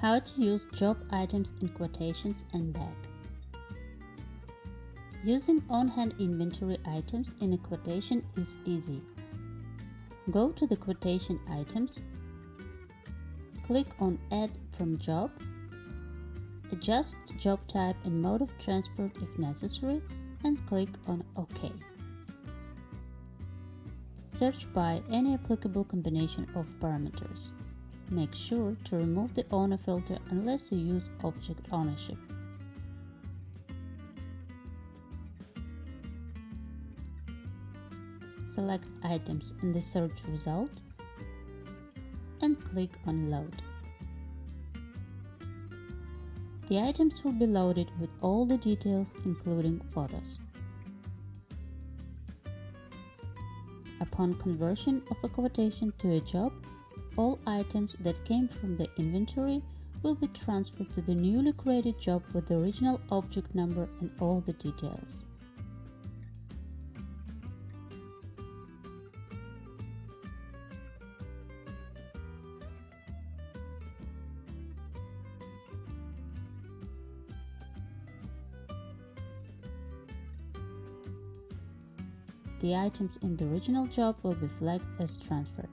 How to use job items in quotations and back. Using on-hand inventory items in a quotation is easy. Go to the quotation items, click on Add from Job, adjust job type and mode of transport if necessary, and click on OK. Search by any applicable combination of parameters. Make sure to remove the owner filter unless you use object ownership. Select items in the search result and click on Load. The items will be loaded with all the details including photos. Upon conversion of a quotation to a job, all items that came from the inventory will be transferred to the newly created job with the original object number and all the details. The items in the original job will be flagged as transferred.